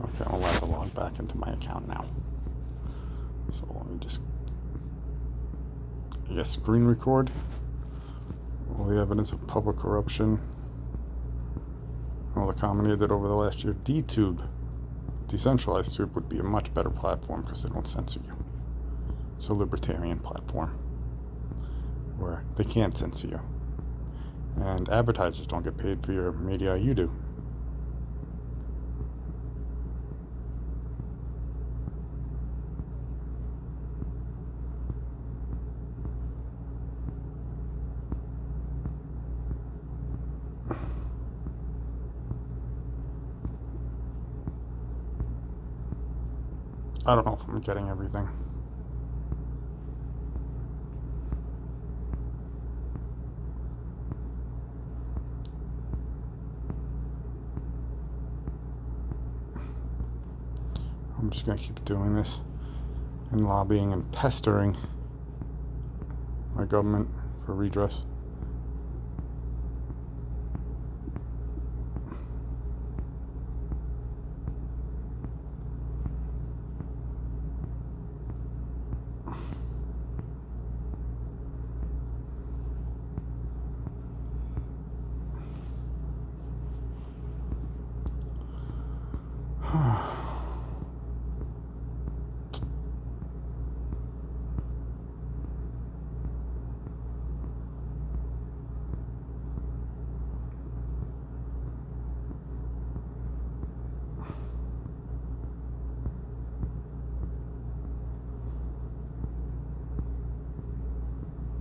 Okay, I'm allowed to log back into my account now. So let me just, I guess, screen record all the evidence of public corruption, all the comedy I did over the last year. DTube, decentralized tube, would be a much better platform because they don't censor you. It's a libertarian platform where they can't censor you. And advertisers don't get paid for your media, you do. I don't know if I'm getting everything. I'm just going to keep doing this and lobbying and pestering my government for redress.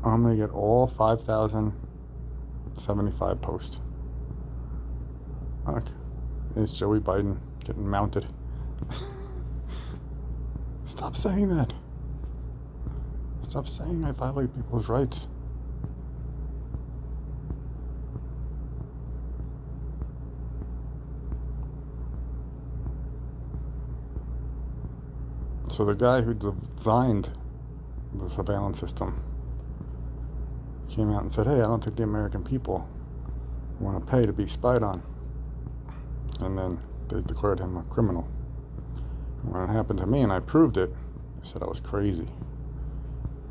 I'm going to get all 5,075 posts. Look, there's Joey Biden getting mounted. Stop saying that. Stop saying I violate people's rights. So the guy who designed the surveillance system came out and said, hey, I don't think the American people want to pay to be spied on. And then they declared him a criminal. And when it happened to me and I proved it, they said I was crazy.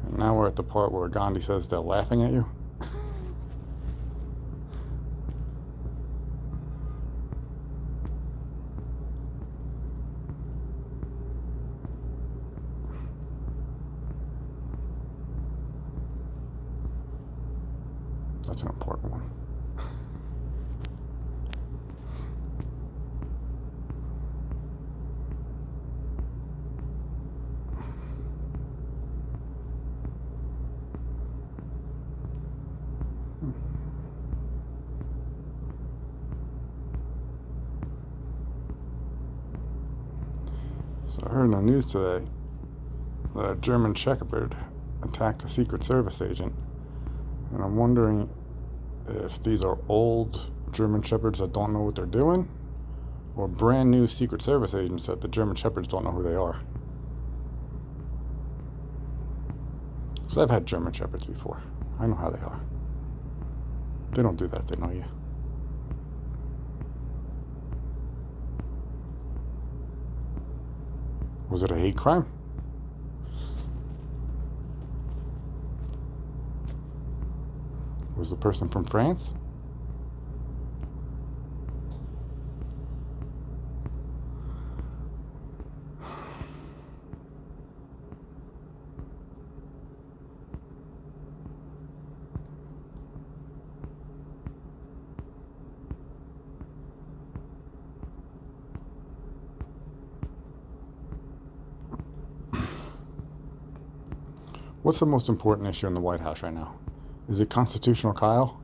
And now we're at the part where Gandhi says they're laughing at you. That's an important one. So I heard in the news today that a German Shepherd attacked a Secret Service agent. And I'm wondering if these are old German Shepherds that don't know what they're doing, or brand new Secret Service agents that the German Shepherds don't know who they are. Because I've had German Shepherds before. I know how they are. They don't do that, they know you. Was it a hate crime? Was the person from France? What's the most important issue in the White House right now? Is it constitutional Kyle?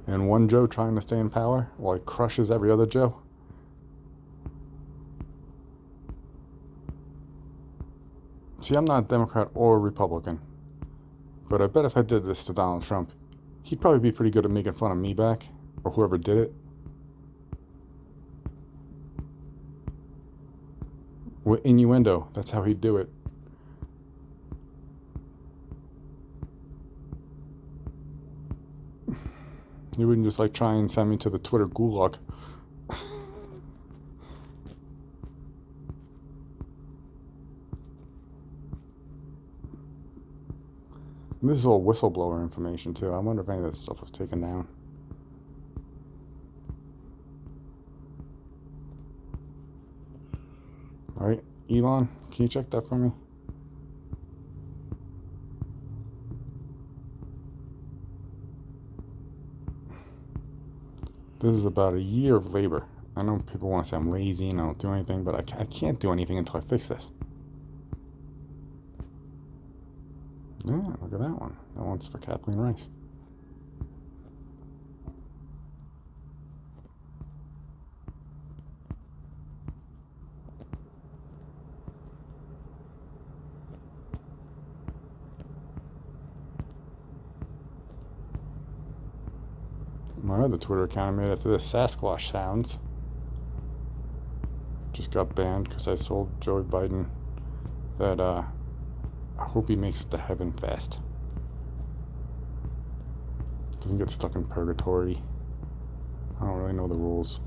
And one Joe trying to stay in power while he crushes every other Joe? See, I'm not a Democrat or a Republican. But I bet if I did this to Donald Trump, he'd probably be pretty good at making fun of me back, or whoever did it. With innuendo, that's how he'd do it. He wouldn't just like try and send me to the Twitter gulag. This is all whistleblower information too. I wonder if any of that stuff was taken down. Alright, Elon, can you check that for me? This is about a year of labor. I know people want to say I'm lazy and I don't do anything, but I can't do anything until I fix this. Yeah, look at that one. That one's for Kathleen Rice. My other Twitter account I made after this, Sasquatch Sounds, just got banned because I told Joe Biden that I hope he makes it to heaven fast. Doesn't get stuck in purgatory. I don't really know the rules.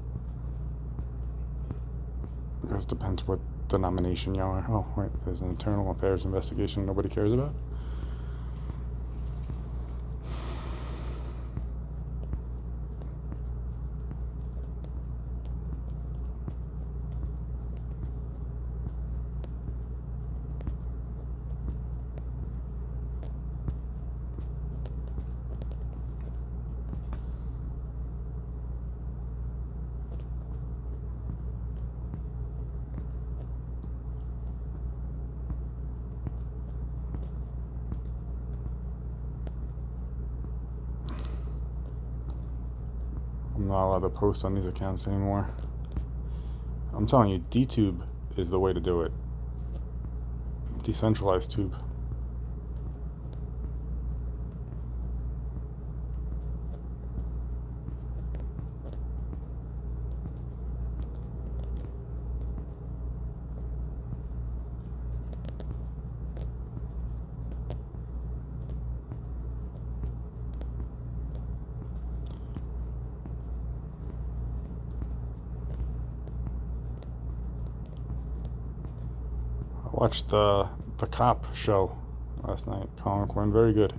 I guess it depends what denomination you are. Oh, wait, there's an internal affairs investigation nobody cares about. I'm not allowed to post on these accounts anymore. I'm telling you, DTube is the way to do it. Decentralized tube. I watched the cop show last night. Colin Quinn, very good.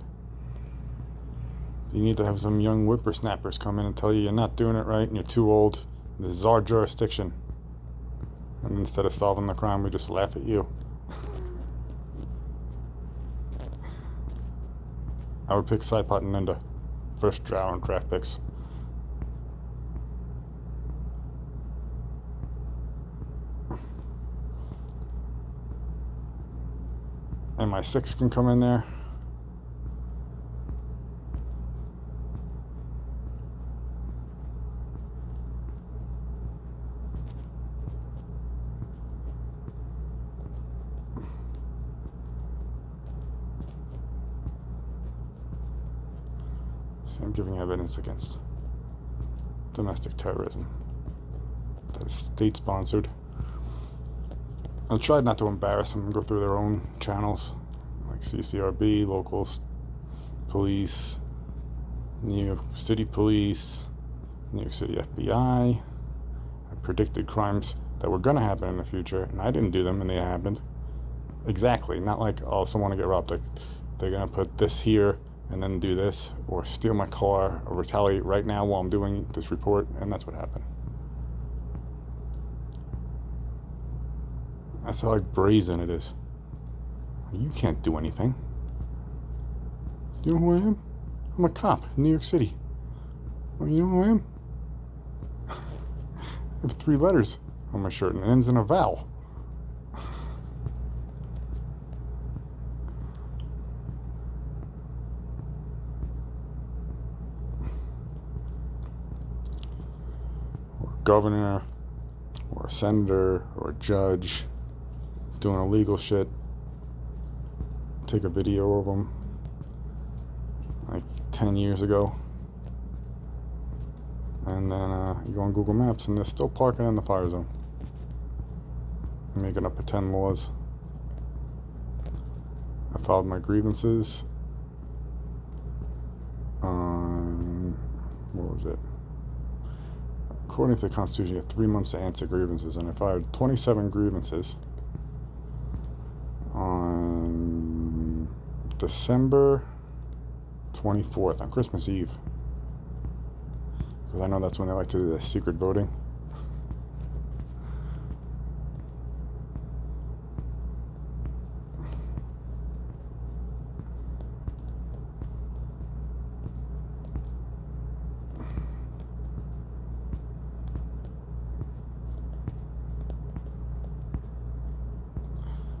You need to have some young whippersnappers come in and tell you you're not doing it right and you're too old. This is our jurisdiction. And instead of solving the crime, we just laugh at you. I would pick Saipat and Ninda. First round draft picks. And my 6 can come in there. See, I'm giving evidence against domestic terrorism. That is state-sponsored. I tried not to embarrass them and go through their own channels, like CCRB, local police, New York City police, New York City FBI. I predicted crimes that were going to happen in the future, and I didn't do them, and they happened. Exactly. Not like, oh, someone to get robbed. Like, they're going to put this here and then do this, or steal my car, or retaliate right now while I'm doing this report, and that's what happened. That's how like brazen it is. You can't do anything. Do you know who I am? I'm a cop in New York City. Well, you know who I am? I have 3 letters on my shirt and it ends in a vowel. Or a governor, or a senator, or a judge doing illegal shit. Take a video of them like 10 years ago, and then you go on Google Maps and they're still parking in the fire zone, making up pretend laws. I filed my grievances on, what was it? According to the Constitution, you have 3 months to answer grievances, and I filed 27 grievances on December 24th, on Christmas Eve. Because I know that's when they like to do the secret voting.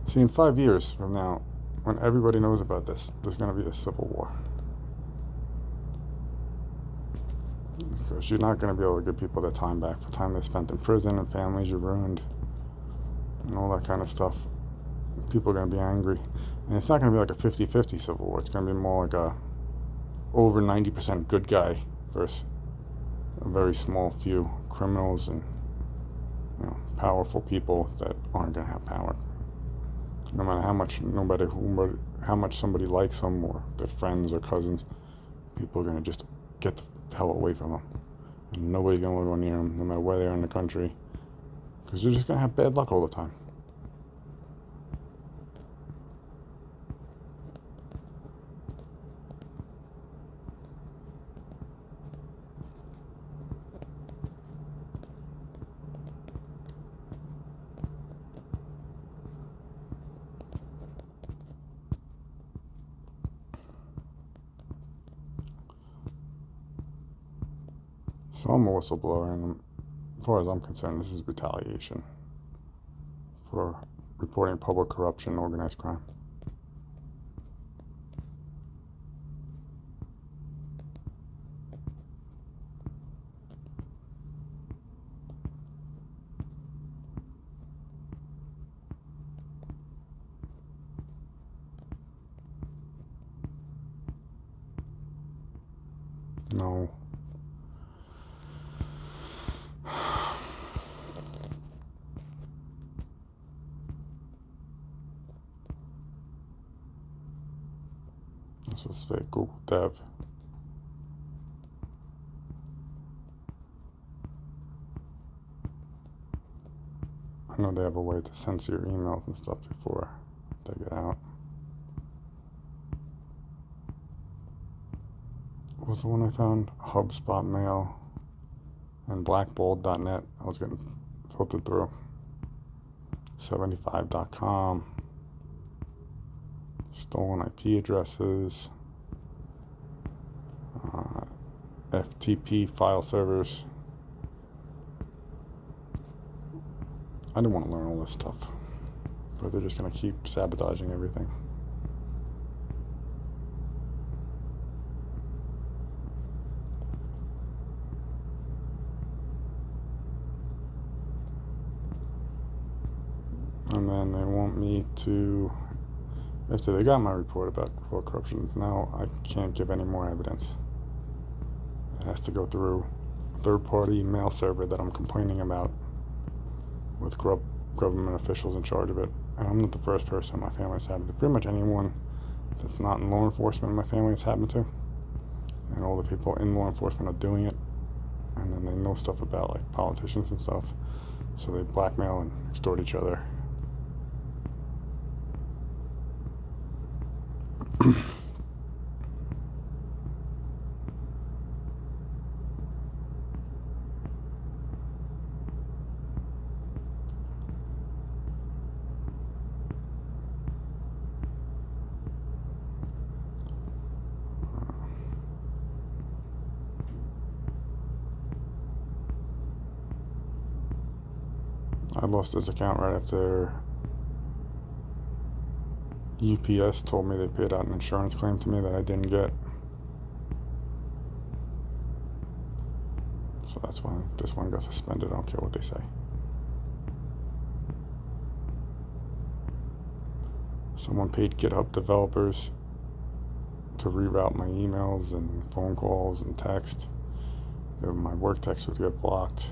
See, in 5 years from now, when everybody knows about this, there's going to be a civil war. Because you're not going to be able to give people their time back for time they spent in prison and families you ruined and all that kind of stuff. People are going to be angry. And it's not going to be like a 50-50 civil war. It's going to be more like a over 90% good guy versus a very small few criminals and powerful people that aren't going to have power. No matter how much somebody likes them or their friends or cousins, people are going to just get the hell away from them. And nobody's going to go near them, no matter where they are in the country, because they're just going to have bad luck all the time. So I'm a whistleblower, and as far as I'm concerned, this is retaliation for reporting public corruption and organized crime. No. This was fake Google Dev. I know they have a way to censor your emails and stuff before they get out. What was the one I found? HubSpot Mail and blackbold.net. I was getting filtered through. 75.com. Stolen IP addresses. FTP file servers. I didn't want to learn all this stuff, but they're just going to keep sabotaging everything. And then they want me to, after they got my report about corruption, now I can't give any more evidence. It has to go through a third-party mail server that I'm complaining about with government officials in charge of it. And I'm not the first person in my family it's happened to. Pretty much anyone that's not in law enforcement in my family it's happened to. And all the people in law enforcement are doing it. And then they know stuff about like politicians and stuff. So they blackmail and extort each other. I lost this account right after UPS told me they paid out an insurance claim to me that I didn't get. So that's why this one got suspended. I don't care what they say. Someone paid GitHub developers to reroute my emails and phone calls and text. My work text would get blocked.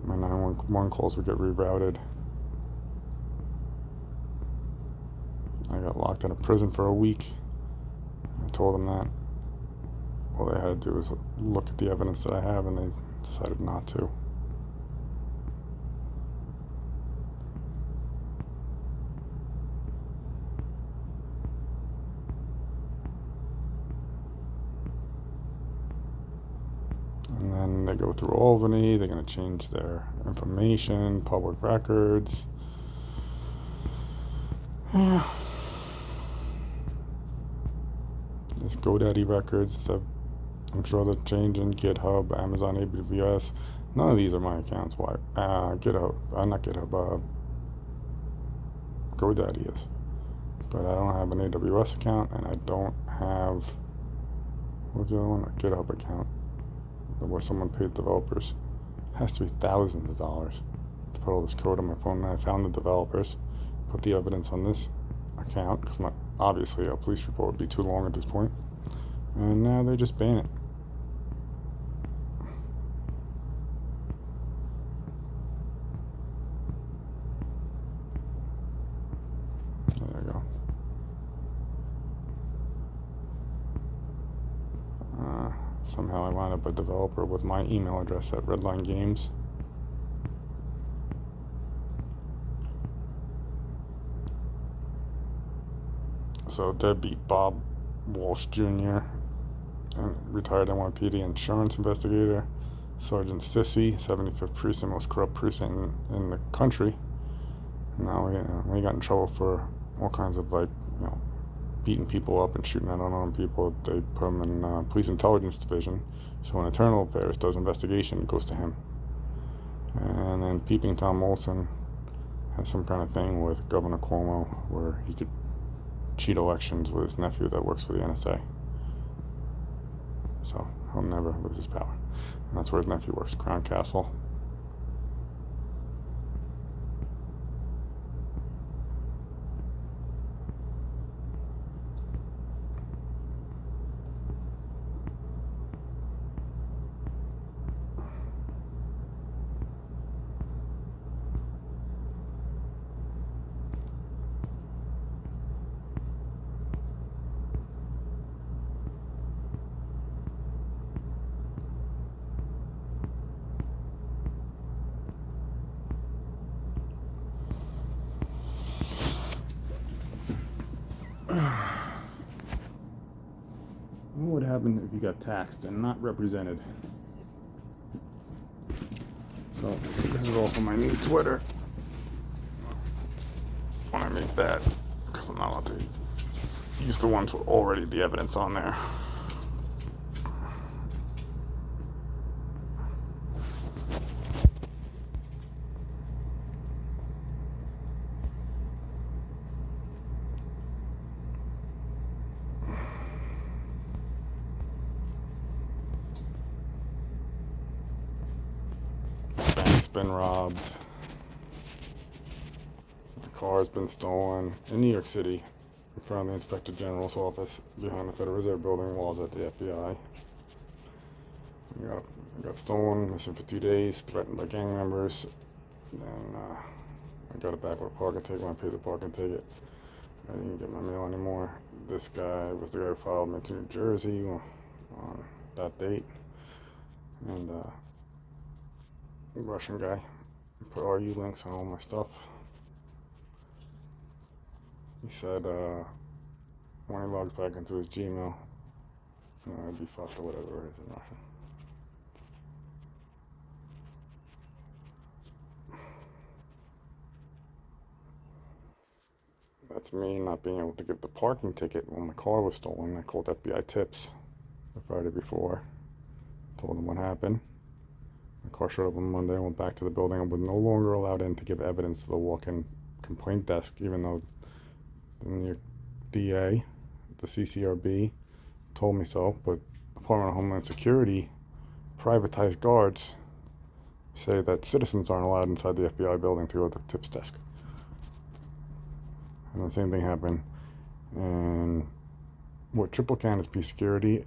My 911 calls would get rerouted. I got locked in a prison for a week. I told them that. All they had to do was look at the evidence that I have, and they decided not to. then they go through Albany. They're going to change their information, public records. Yeah. There's GoDaddy records. I'm sure they're changing. GitHub, Amazon AWS. None of these are my accounts. Why? GitHub. Not GitHub. GoDaddy is. But I don't have an AWS account, and I don't have, what's the other one? A GitHub account where someone paid developers. It has to be thousands of dollars to put all this code on my phone. And I found the developers, put the evidence on this account, because obviously a police report would be too long at this point, and now they just ban it. There we go. Somehow I wound up a developer with my email address at Redline Games. So deadbeat Bob Walsh Jr., retired NYPD insurance investigator. Sergeant Sissy, 75th Precinct, most corrupt precinct in the country. Now we got in trouble for all kinds of, like, beating people up and shooting at unarmed people. They put him in police intelligence division. So when Internal Affairs does investigation, it goes to him. And then Peeping Tom Olson has some kind of thing with Governor Cuomo where he could cheat elections with his nephew that works for the NSA. So he'll never lose his power. And that's where his nephew works, Crown Castle. What would happen if you got taxed and not represented? So this is all for my new Twitter. When I make that, because I'm not allowed to use the ones with already the evidence on there. Bank's been robbed. My car's been stolen in New York City, in front of the Inspector General's office, behind the Federal Reserve Building, while I was at the FBI. I got stolen, missing for 2 days, threatened by gang members. Then I got it back with a parking ticket when I paid the parking ticket. I didn't get my mail anymore. This guy was the guy who followed me to New Jersey on that date. And Russian guy put RU links on all my stuff. He said when he logs back into his Gmail, it'd be fucked or whatever it is in Russian. That's me not being able to get the parking ticket when my car was stolen. I called FBI Tips the Friday before, told them what happened. My car showed up on Monday. I went back to the building and was no longer allowed in to give evidence to the walk-in complaint desk, even though the New York DA, the CCRB, told me so. But Department of Homeland Security privatized guards say that citizens aren't allowed inside the FBI building to go to the tips desk. And the same thing happened in Triple Canopy Security.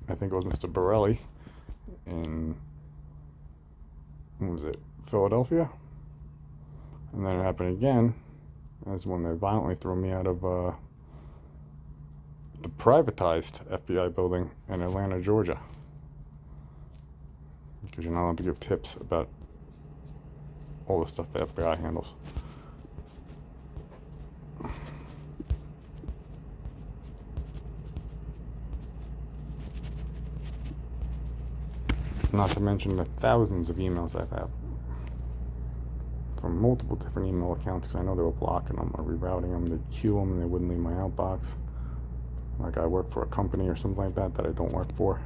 I think it was Mr. Borelli in, Philadelphia? And then it happened again. That's when they violently threw me out of the privatized FBI building in Atlanta, Georgia. Because you're not allowed to give tips about all the stuff the FBI handles. Not to mention the thousands of emails I've had from multiple different email accounts, because I know they were blocking them or rerouting them. They'd queue them and they wouldn't leave my outbox. Like I work for a company or something like that I don't work for.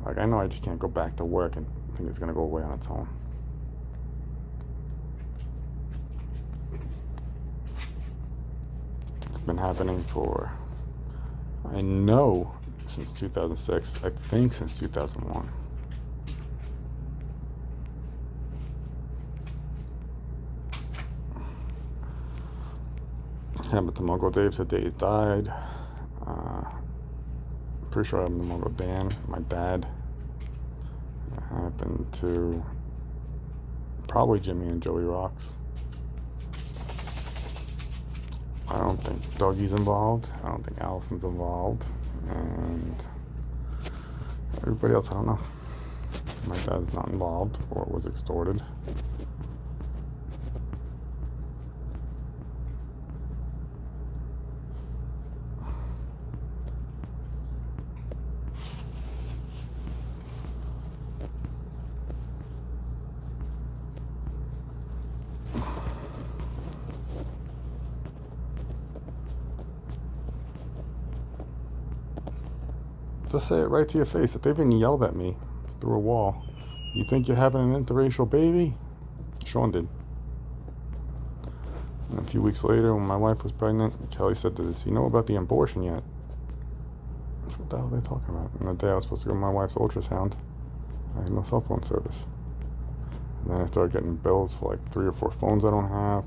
Like I know I just can't go back to work and think it's going to go away on its own. It's been happening for, I know, since 2006. I think since 2001. Happened to my Uncle Dave, said Dave died. Pretty sure it happened to my Uncle Dan, my dad. It happened to probably Jimmy and Joey Rocks. I don't think Dougie's involved. I don't think Allison's involved. And everybody else, I don't know. My dad's not involved or was extorted. Just say it right to your face. If they even yelled at me through a wall, you think you're having an interracial baby? Sean did. And a few weeks later, when my wife was pregnant, Kelly said, does he know about the abortion yet? What the hell are they talking about? And the day I was supposed to go to my wife's ultrasound, I had no cell phone service. And then I started getting bills for like 3 or 4 phones I don't have.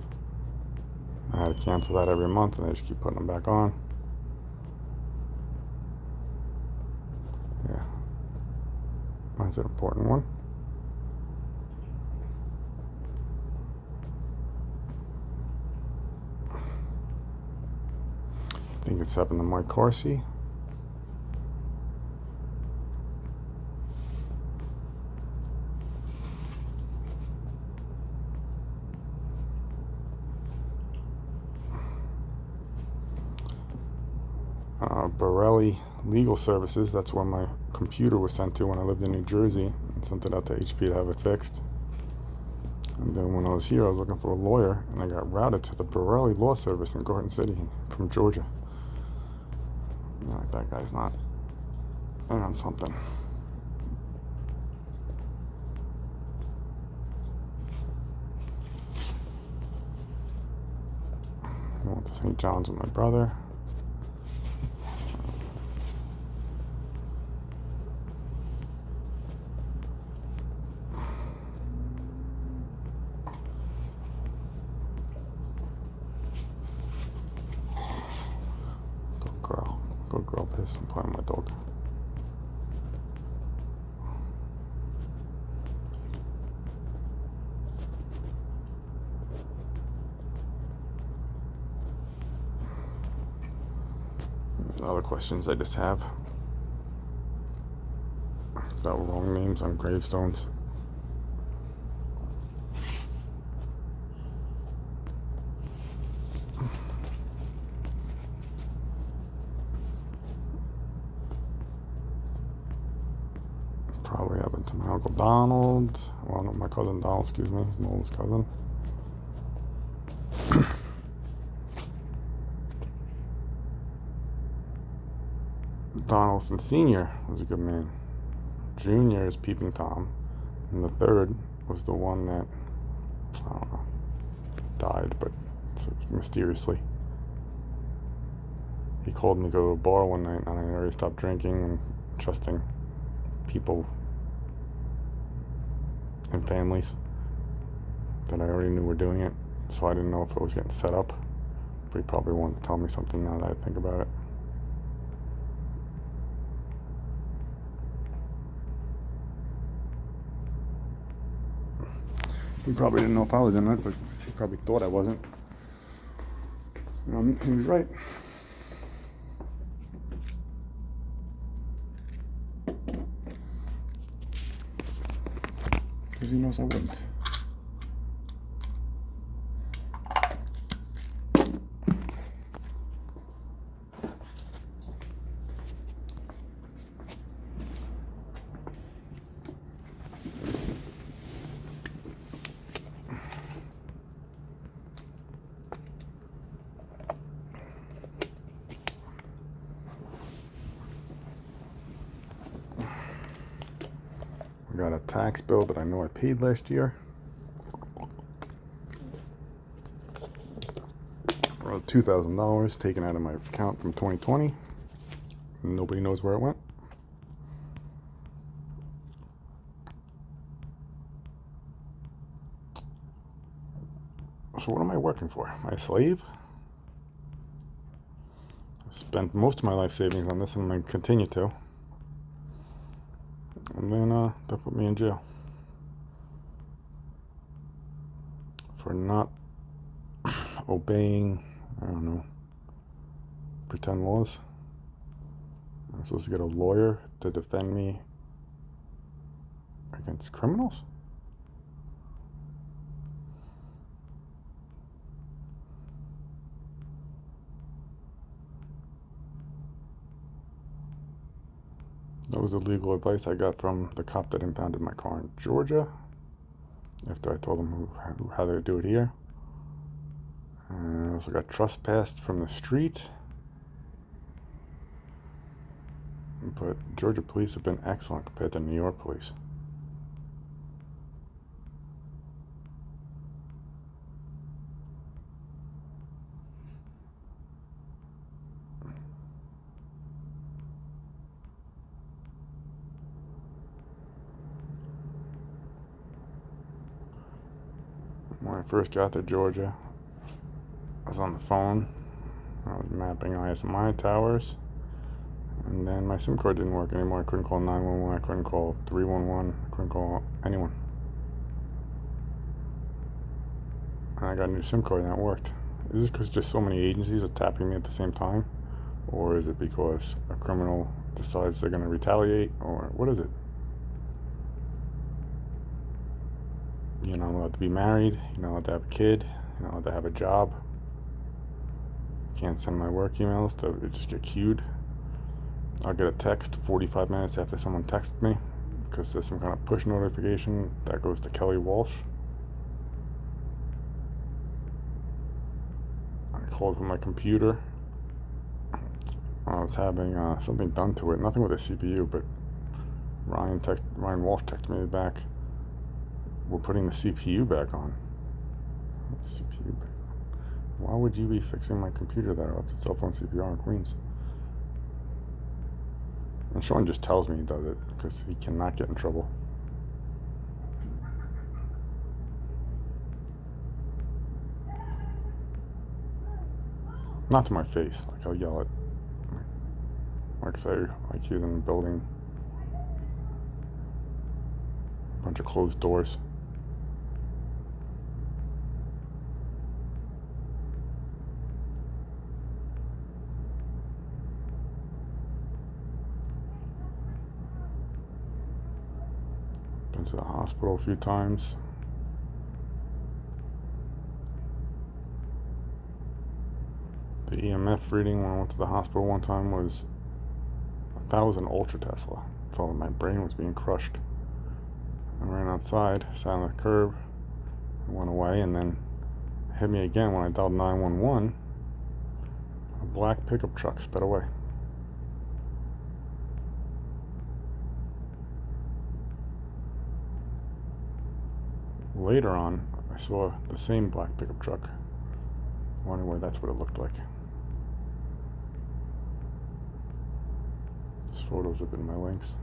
I had to cancel that every month, and they just keep putting them back on. Yeah. That's an important one. I think it's happened to Mike Corsi. Borelli Legal Services, that's where my computer was sent to when I lived in New Jersey, and sent it out to HP to have it fixed. And then when I was here, I was looking for a lawyer, and I got routed to the Borelli Law Service in Garden City from Georgia. You know, like that guy's not in on something. I went to St. John's with my brother. Good girl, piss. I'm playing with my dog. Other questions I just have about wrong names on gravestones. Probably happened to my Uncle Donald. Well, not my cousin Donald, excuse me, my oldest cousin. Donaldson Sr. was a good man. Junior is Peeping Tom. And the third was the one that, I don't know, died, but mysteriously. He called me to go to a bar one night, and I already stopped drinking and trusting people and families that I already knew were doing it, so I didn't know if it was getting set up, but he probably wanted to tell me something now that I think about it. He probably didn't know if I was in it, but he probably thought I wasn't. He was right. Because he knows I wouldn't. got a tax bill that I know I paid last year. $2,000 taken out of my account from 2020. Nobody knows where it went. So what am I working for? Am I a slave? I spent most of my life savings on this and I'm going to continue to. And then they'll put me in jail for not obeying, I don't know, pretend laws. I'm supposed to get a lawyer to defend me against criminals? That was the legal advice I got from the cop that impounded my car in Georgia after I told him how to do it here. And I also got trespassed from the street. But Georgia police have been excellent compared to New York police. When I first got to Georgia, I was on the phone. I was mapping ISMI towers. And then my SIM card didn't work anymore. I couldn't call 911. I couldn't call 311. I couldn't call anyone. And I got a new SIM card and that worked. Is this because just so many agencies are tapping me at the same time? Or is it because a criminal decides they're going to retaliate? Or what is it? You're not allowed to be married. You're not allowed to have a kid. You're not allowed to have a job. Can't send my work emails to just get queued. I'll get a text 45 minutes after someone texts me because there's some kind of push notification that goes to Kelly Walsh. I called from my computer. I was having something done to it. Nothing with a CPU, but Ryan Walsh texted me back. We're putting the CPU back on. CPU back on. Why would you be fixing my computer that I left its cell phone CPU in Queens? And Sean just tells me he does it because he cannot get in trouble. Not to my face. Like I'll yell at, like say, like he's in the building. A bunch of closed doors. Been to the hospital a few times. The EMF reading when I went to the hospital one time was 1,000 ultra Tesla. I felt like my brain was being crushed. I ran outside, sat on the curb, went away, and then hit me again when I dialed 911. A black pickup truck sped away. Later on, I saw the same black pickup truck. Anyway, that's what it looked like. These photos have been my links.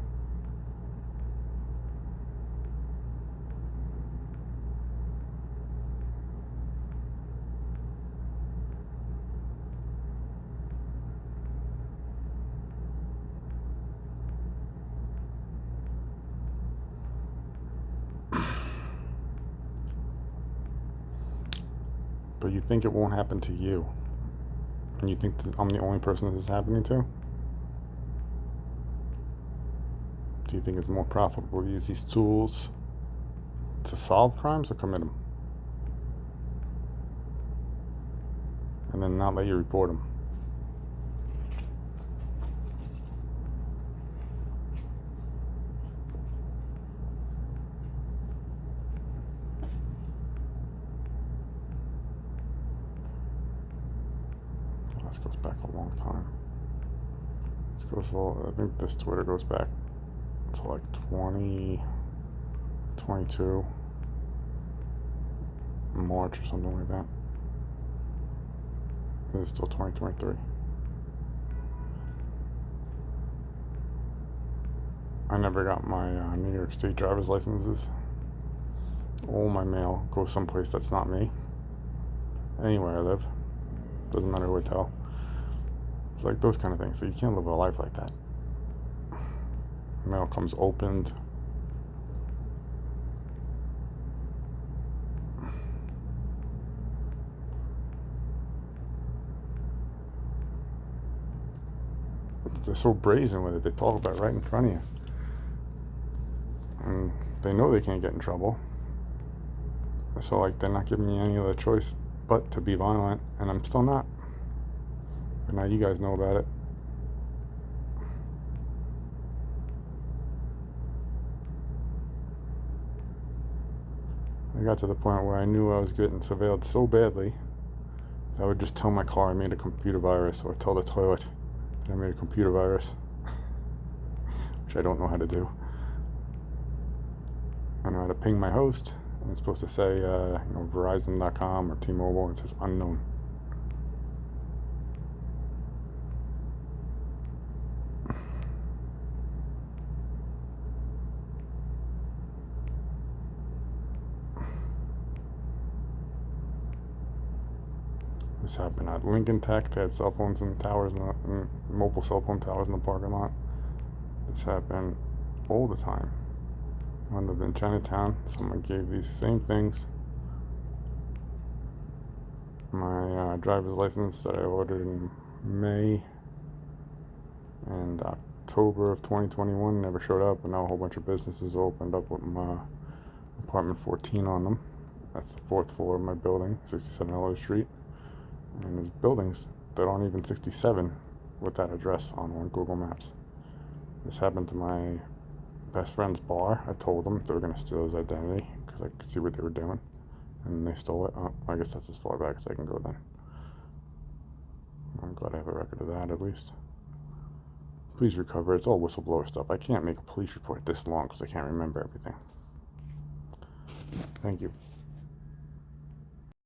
But you think it won't happen to you. And you think that I'm the only person this is happening to? Do you think it's more profitable to use these tools to solve crimes or commit them? And then not let you report them? This goes back a long time. This goes all, I think this Twitter goes back to like 20, 2022, March or something like that. This is still 2023. I never got my New York State driver's licenses. All my mail goes someplace that's not me. Anywhere I live. Doesn't matter who I tell. It's like those kind of things. So you can't live a life like that. Mail comes opened. They're so brazen with it. They talk about it right in front of you. And they know they can't get in trouble. So like they're not giving me any other choice but to be violent, and I'm still not. But now you guys know about it. I got to the point where I knew I was getting surveilled so badly that I would just tell my car I made a computer virus, or tell the toilet that I made a computer virus, which I don't know how to do. I know how to ping my host, and it's supposed to say, Verizon.com or T-Mobile, and it says unknown. This happened at Lincoln Tech. They had cell phones and towers, and mobile cell phone towers in the parking lot. This happened all the time. When I lived in Chinatown, someone gave these same things my driver's license that I ordered in May and October of 2021 never showed up, and now a whole bunch of businesses opened up with my apartment 14 on them. That's the 4th floor of my building, 67 Ellow Street. And there's buildings that aren't even 67 with that address on Google Maps. This happened to my best friend's bar. I told them they were going to steal his identity because I could see what they were doing, and they stole it. I guess that's as far back as I can go then. I'm glad I have a record of that at least. Please recover. It's all whistleblower stuff. I can't make a police report this long because I can't remember everything. Thank you.